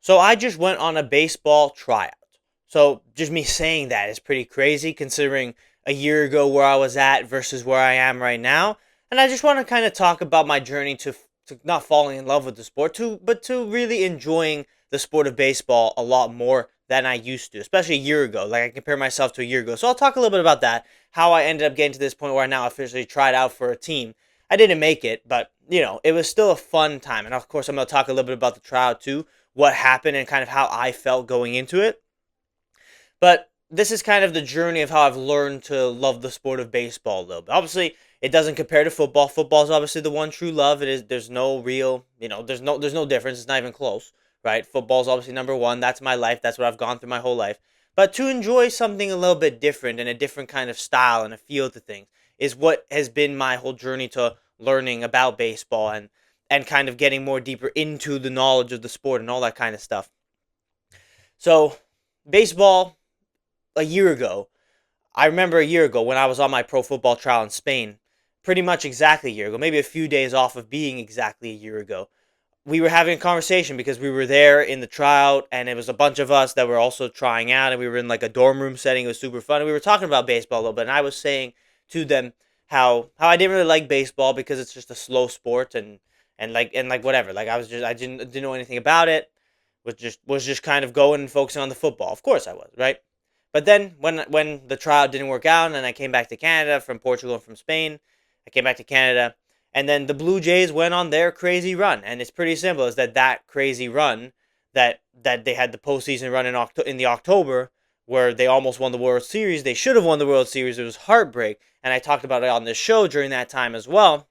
So I just went on a baseball tryout. So just me saying that is pretty crazy considering a year ago where I was at versus where I am right now. And I just want to kind of talk about my journey to not falling in love with the sport, but to really enjoying the sport of baseball a lot more than I used to, especially a year ago. Like I compare myself to a year ago. So I'll talk a little bit about that, how I ended up getting to this point where I now officially tried out for a team. I didn't make it, but it was still a fun time. And of course, I'm going to talk a little bit about the tryout too, what happened and kind of how I felt going into it. But this is kind of the journey of how I've learned to love the sport of baseball a little bit. Obviously, it doesn't compare to football. Football is obviously the one true love. It is there's no real, there's no difference. It's not even close, right? Football is obviously number one. That's my life. That's what I've gone through my whole life. But to enjoy something a little bit different and a different kind of style and a feel to things is what has been my whole journey to learning about baseball and kind of getting more deeper into the knowledge of the sport and all that kind of stuff. So, baseball a year ago, I remember a year ago when I was on my pro football trial in Spain, pretty much exactly a year ago, maybe a few days off of being exactly a year ago. We were having a conversation because we were there in the tryout and it was a bunch of us that were also trying out and we were in like a dorm room setting. It was super fun. And we were talking about baseball a little bit and I was saying to them how I didn't really like baseball because it's just a slow sport and whatever. Like I didn't know anything about it. Was just kind of going and focusing on the football. Of course I was, right? But then when the trial didn't work out and I came back to Canada from Portugal and from Spain, I came back to Canada and then the Blue Jays went on their crazy run and it's pretty simple is that crazy run that they had the postseason run in the October where they almost won the World Series. They should have won the World Series. It was heartbreak and I talked about it on this show during that time as well.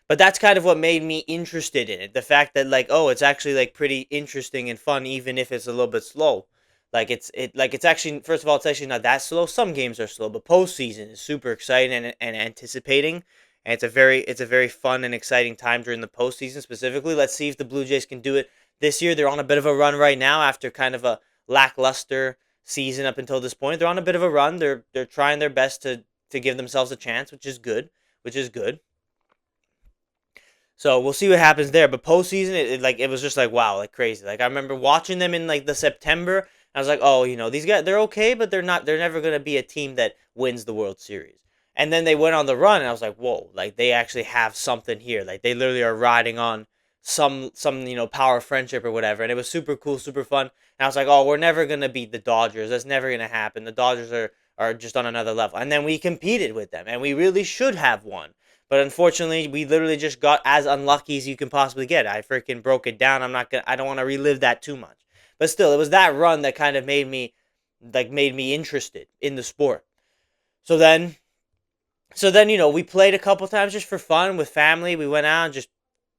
But that's kind of what made me interested in it. The fact that like, oh, it's actually like pretty interesting and fun even if it's a little bit slow. It's actually first of all it's actually not that slow. Some games are slow, but postseason is super exciting and anticipating. And it's a very fun and exciting time during the postseason specifically. Let's see if the Blue Jays can do it this year. They're on a bit of a run right now after kind of a lackluster season up until this point. They're on a bit of a run. They're trying their best to give themselves a chance, which is good. Which is good. So we'll see what happens there. But postseason, it was just like wow, like crazy. Like I remember watching them in like the September. I was like, oh, these guys they're okay, but they're not. They're never gonna be a team that wins the World Series. And then they went on the run, and I was like, whoa, like they actually have something here. Like they literally are riding on some power of friendship or whatever. And it was super cool, super fun. And I was like, oh, we're never gonna beat the Dodgers. That's never gonna happen. The Dodgers are just on another level. And then we competed with them, and we really should have won. But unfortunately, we literally just got as unlucky as you can possibly get. I freaking broke it down. I don't want to relive that too much. But still, it was that run that kind of made me interested in the sport. So then we played a couple times just for fun with family. We went out and just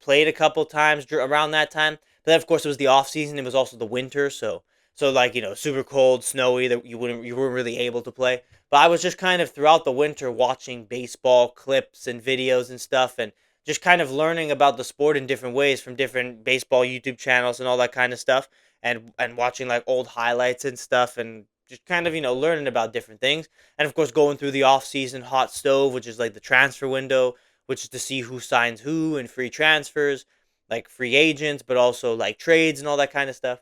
played a couple times around that time. But then of course it was the off season. It was also the winter, so like super cold, snowy that you weren't really able to play. But I was just kind of throughout the winter watching baseball clips and videos and stuff and just kind of learning about the sport in different ways from different baseball YouTube channels and all that kind of stuff and watching like old highlights and stuff and just kind of learning about different things and of course going through the off season hot stove, which is like the transfer window, which is to see who signs who and free transfers, like free agents, but also like trades and all that kind of stuff.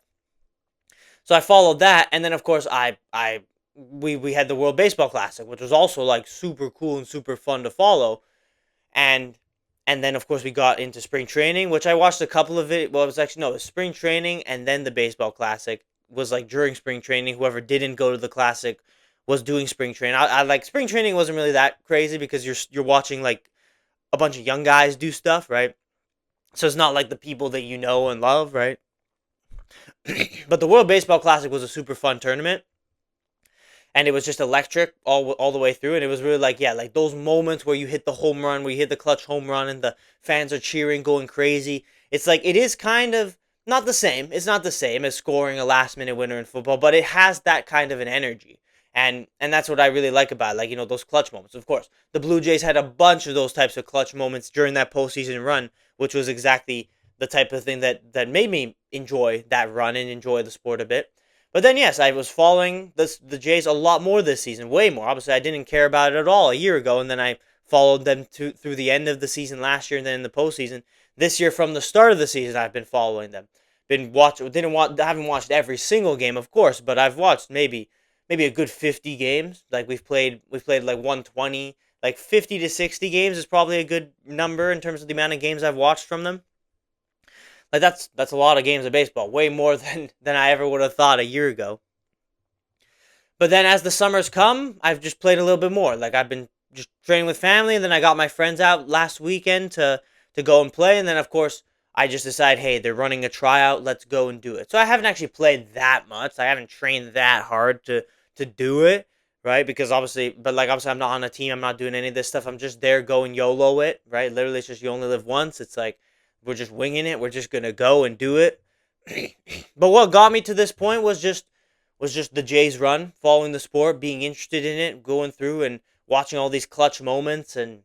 So I followed that, and then of course we had the World Baseball Classic, which was also like super cool and super fun to follow, and and then of course we got into spring training, which I watched a couple of it. Well, it was actually no, it was spring training, and then the Baseball Classic was like during spring training. Whoever didn't go to the Classic was doing spring training. I like spring training wasn't really that crazy because you're watching like a bunch of young guys do stuff, right? So it's not like the people that you know and love, right? But the World Baseball Classic was a super fun tournament, and it was just electric all the way through. And it was really like, yeah, like those moments where you hit the home run, where you hit the clutch home run, and the fans are cheering, going crazy. It's like it is kind of not the same. It's not the same as scoring a last minute winner in football, but it has that kind of an energy. And that's what I really like about it. Like, those clutch moments. Of course, the Blue Jays had a bunch of those types of clutch moments during that postseason run, which was exactly the type of thing that made me enjoy that run and enjoy the sport a bit. But then, yes, I was following the Jays a lot more this season, way more. Obviously, I didn't care about it at all a year ago, and then I followed them through the end of the season last year and then in the postseason. This year, from the start of the season, I've been following them been watching. Didn't want. I haven't watched every single game, of course, but I've watched maybe a good 50 games. Like we've played like 120. Like 50 to 60 games is probably a good number in terms of the amount of games I've watched from them. Like that's a lot of games of baseball, way more than I ever would have thought a year ago. But then as the summers come, I've just played a little bit more. Like I've been just training with family, and then I got my friends out last weekend to go and play, and then of course I just decide, hey, they're running a tryout, let's go and do it. So I haven't actually played that much. I haven't trained that hard to do it, right? Because obviously I'm not on a team. I'm not doing any of this stuff. I'm just there going YOLO it, right? Literally, it's just you only live once. It's like we're just winging it. We're just gonna go and do it. But what got me to this point was just the Jays run, following the sport, being interested in it, going through and watching all these clutch moments and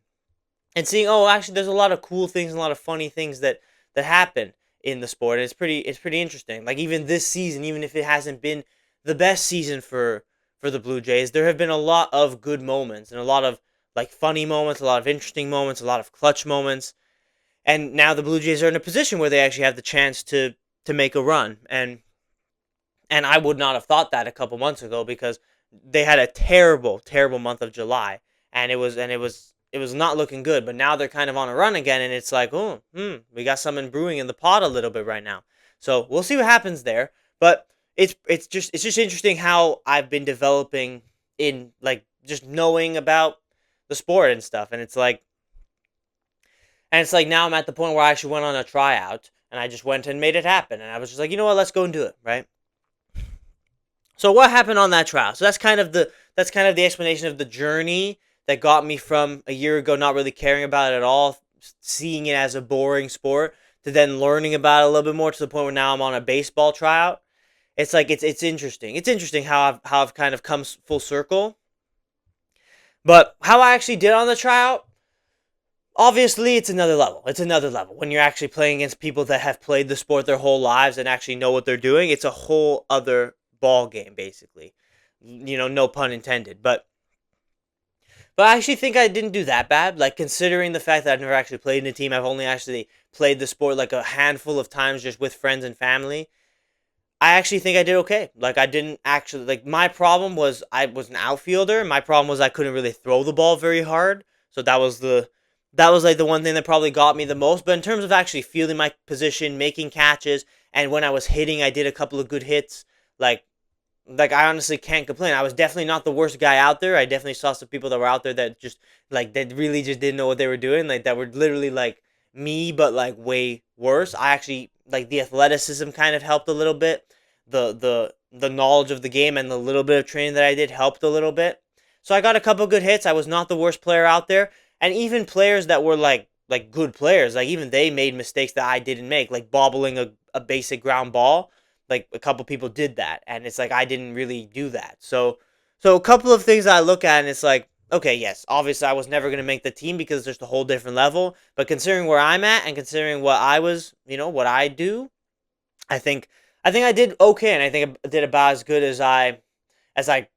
seeing, oh, actually there's a lot of cool things and a lot of funny things that happen in the sport. And it's pretty interesting. Like even this season, even if it hasn't been the best season for the Blue Jays, there have been a lot of good moments and a lot of like funny moments, a lot of interesting moments, a lot of clutch moments. And now the Blue Jays are in a position where they actually have the chance to make a run. And I would not have thought that a couple months ago because they had a terrible, terrible month of July, and it was not looking good. But now they're kind of on a run again, and it's like, oh, we got something brewing in the pot a little bit right now. So we'll see what happens there. But it's just interesting how I've been developing in like just knowing about the sport and stuff, and it's like now I'm at the point where I actually went on a tryout, and I just went and made it happen, and I was just like, you know what, let's go and do it, right? So what happened on that trial? So that's kind of the explanation of the journey that got me from a year ago not really caring about it at all, seeing it as a boring sport, to then learning about it a little bit more to the point where now I'm on a baseball tryout. It's like it's interesting. It's interesting how I've kind of come full circle. But how I actually did on the tryout, obviously it's another level. It's another level when you're actually playing against people that have played the sport their whole lives and actually know what they're doing. It's a whole other ball game, basically. No pun intended. But I actually think I didn't do that bad. Like considering the fact that I've never actually played in a team, I've only actually played the sport like a handful of times just with friends and family. I actually think I did okay. Like I didn't actually like my problem was I was an outfielder. My problem was I couldn't really throw the ball very hard. So that was like the one thing that probably got me the most. But in terms of actually fielding my position, making catches, and when I was hitting, I did a couple of good hits. Like I honestly can't complain. I was definitely not the worst guy out there. I definitely saw some people that were out there that just like that really just didn't know what they were doing. Like that were literally like me, but like way worse. I actually like the athleticism kind of helped a little bit. The knowledge of the game and the little bit of training that I did helped a little bit. So I got a couple good hits. I was not the worst player out there, and even players that were like good players, like even they made mistakes that I didn't make, like bobbling a basic ground ball. Like a couple people did that, and it's like I didn't really do that. So a couple of things I look at, and it's like, okay, yes, obviously I was never gonna make the team because it's just a whole different level. But considering where I'm at and considering what I was, what I do, I think I did okay, and I think I did about as good as I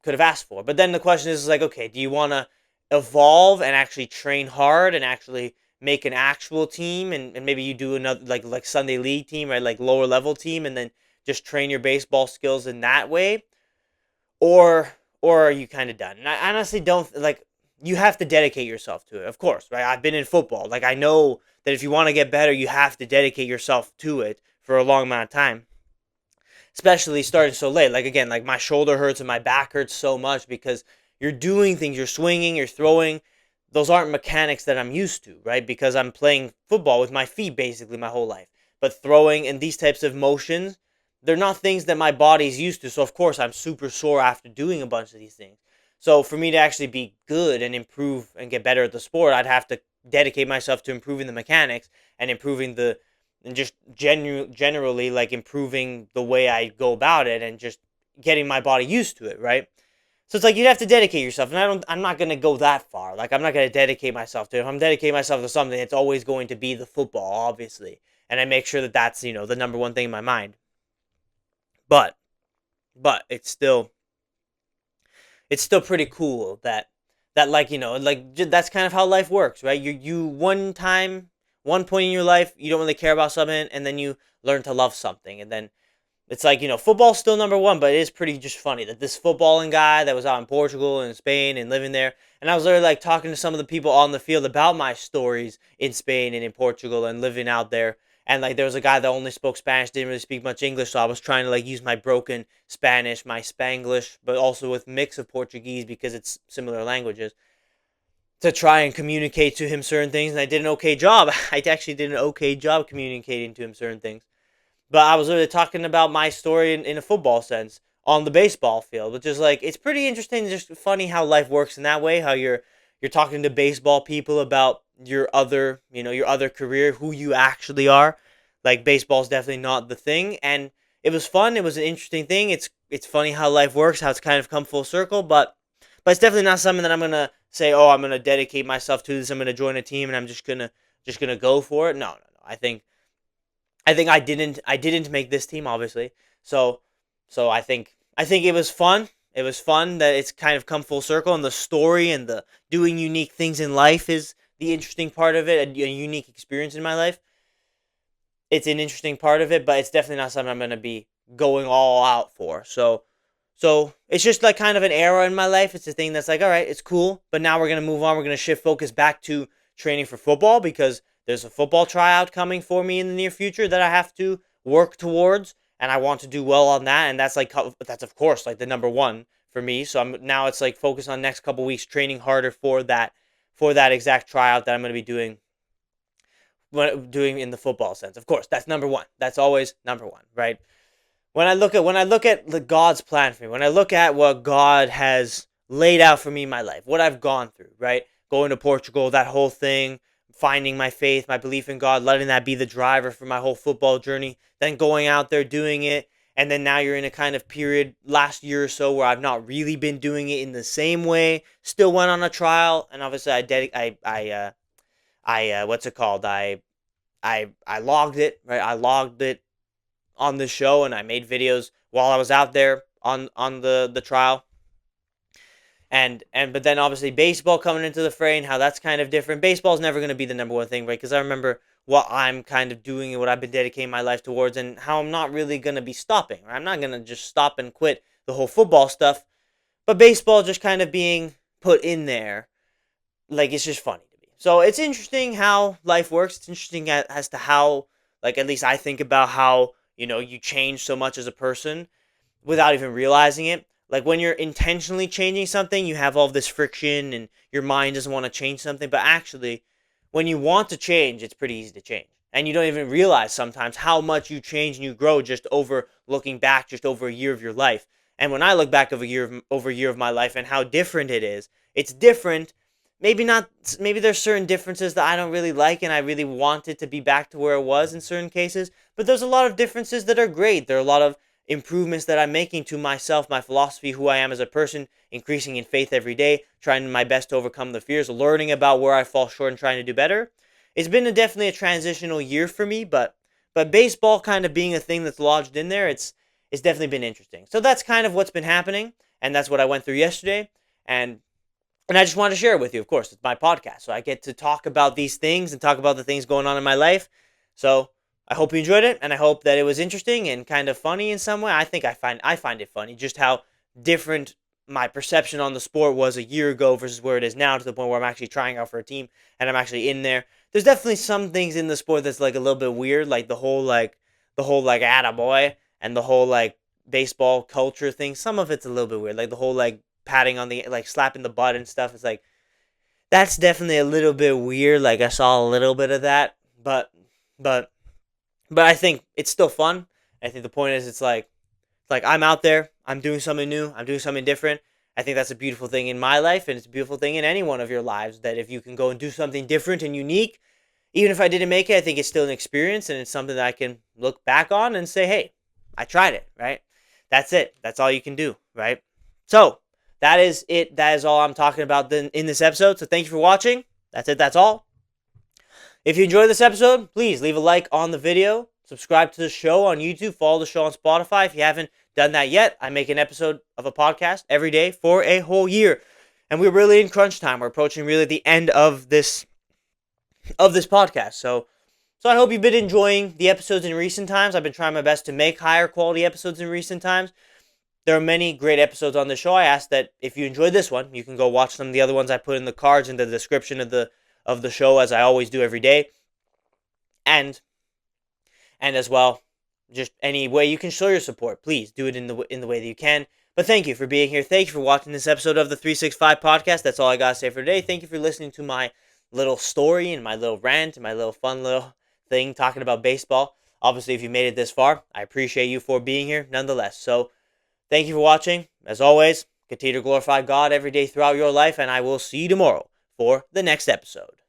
could have asked for. But then the question is like, okay, do you want to evolve and actually train hard and actually make an actual team, and maybe you do another like Sunday league team, right? Like lower level team, and then just train your baseball skills in that way, or are you kind of done? And I honestly don't like you have to dedicate yourself to it, of course, right? I've been in football. Like I know that if you want to get better, you have to dedicate yourself to it for a long amount of time, especially starting so late. Like again, like my shoulder hurts and my back hurts so much because you're doing things, you're swinging, you're throwing. Those aren't mechanics that I'm used to, right? Because I'm playing football with my feet basically my whole life. But throwing and these types of motions, they're not things that my body's used to. So of course I'm super sore after doing a bunch of these things. So for me to actually be good and improve and get better at the sport, I'd have to dedicate myself to improving the mechanics and improving and just generally like improving the way I go about it and just getting my body used to it, right? So it's like you'd have to dedicate yourself, and I'm not gonna go that far. Like I'm not gonna dedicate myself to it. If I'm dedicating myself to something, it's always going to be the football, obviously, and I make sure that that's the number one thing in my mind. But it's still pretty cool that like that's kind of how life works, right? You one point in your life you don't really care about something, and then you learn to love something, and then it's like, football's still number one, but it is pretty just funny that this footballing guy that was out in Portugal and Spain and living there, and I was literally like talking to some of the people on the field about my stories in Spain and in Portugal and living out there. And like there was a guy that only spoke Spanish, didn't really speak much English, so I was trying to like use my broken Spanish, my Spanglish, but also with mix of Portuguese because it's similar languages to try and communicate to him certain things, and I did an okay job. I actually did an okay job communicating to him certain things. But I was really talking about my story in a football sense on the baseball field, which is like it's pretty interesting, just funny how life works in that way. How you're talking to baseball people about your other career, who you actually are. Like baseball's definitely not the thing, and it was fun. It was an interesting thing. It's funny how life works, how it's kind of come full circle, but it's definitely not something that I'm gonna say. Oh, I'm gonna dedicate myself to this. I'm gonna join a team, and I'm just gonna go for it. No, no, no. I think I didn't make this team, obviously. So I think it was fun. It was fun that it's kind of come full circle, and the story and the doing unique things in life is the interesting part of it. A unique experience in my life. It's an interesting part of it, but it's definitely not something I'm gonna be going all out for. So it's just like kind of an era in my life. It's a thing that's like, all right, it's cool, but now we're gonna move on. We're gonna shift focus back to training for football because there's a football tryout coming for me in the near future that I have to work towards, and I want to do well on that. And that's of course like the number one for me. So it's like focus on next couple weeks training harder for that exact tryout that I'm going to be doing in the football sense. Of course, that's number one. That's always number one, right? When I look at the God's plan for me, when I look at what God has laid out for me in my life, what I've gone through, right? Going to Portugal, that whole thing, finding my faith, my belief in God, letting that be the driver for my whole football journey, then going out there doing it, and then now you're in a kind of period last year or so where I've not really been doing it in the same way. Still went on a trial, and obviously what's it called? I logged it, right? I logged it on the show, and I made videos while I was out there on the trial. But then obviously baseball coming into the fray and how that's kind of different. Baseball's never going to be the number one thing, right? Because I remember what I'm kind of doing and what I've been dedicating my life towards, and how I'm not really going to be stopping. Right? I'm not going to just stop and quit the whole football stuff, but baseball just kind of being put in there, like it's just funny to me. So it's interesting how life works. It's interesting as to how, like, at least I think about how you change so much as a person without even realizing it. Like when you're intentionally changing something, you have all this friction and your mind doesn't want to change something. But actually, when you want to change, it's pretty easy to change. And you don't even realize sometimes how much you change and you grow just over looking back just over a year of your life. And when I look back over a year of my life and how different it is, it's different. Maybe not. Maybe there's certain differences that I don't really like, and I really want it to be back to where it was in certain cases. But there's a lot of differences that are great. There are a lot of improvements that I'm making to myself, my philosophy, who I am as a person, increasing in faith every day, trying my best to overcome the fears, learning about where I fall short and trying to do better. It's been definitely a transitional year for me, but baseball kind of being a thing that's lodged in there, it's definitely been interesting. So that's kind of what's been happening, and that's what I went through yesterday, and I just wanted to share it with you. Of course, it's my podcast, so I get to talk about these things and talk about the things going on in my life. So I hope you enjoyed it, and I hope that it was interesting and kind of funny in some way. I find it funny just how different my perception on the sport was a year ago versus where it is now, to the point where I'm actually trying out for a team and I'm actually in there. There's definitely some things in the sport that's like a little bit weird, like the whole attaboy and the whole like baseball culture thing. Some of it's a little bit weird, like the whole like patting on the like slapping the butt and stuff. It's like that's definitely a little bit weird. Like I saw a little bit of that, but I think it's still fun. I think the point is it's like I'm out there, I'm doing something new, I'm doing something different. I think that's a beautiful thing in my life, and it's a beautiful thing in any one of your lives, that if you can go and do something different and unique, even if I didn't make it, I think it's still an experience, and it's something that I can look back on and say, hey, I tried it, right? That's it. That's all you can do, right? So that is it. That is all I'm talking about in this episode. So thank you for watching. That's it. That's all. If you enjoyed this episode, please leave a like on the video. Subscribe to the show on YouTube. Follow the show on Spotify. If you haven't done that yet, I make an episode of a podcast every day for a whole year. And we're really in crunch time. We're approaching really the end of this podcast. So So I hope you've been enjoying the episodes in recent times. I've been trying my best to make higher quality episodes in recent times. There are many great episodes on the show. I ask that if you enjoyed this one, you can go watch some of the other ones I put in the cards in the description of the show, as I always do every day. And as well, just any way you can show your support, please do it in the way that you can. But thank you for being here. Thank you for watching this episode of the 365 podcast. That's all I got to say for today. Thank you for listening to my little story and my little rant and my little fun little thing talking about baseball. Obviously, if you made it this far, I appreciate you for being here nonetheless. So, thank you for watching. As always, continue to glorify God every day throughout your life, and I will see you tomorrow for the next episode.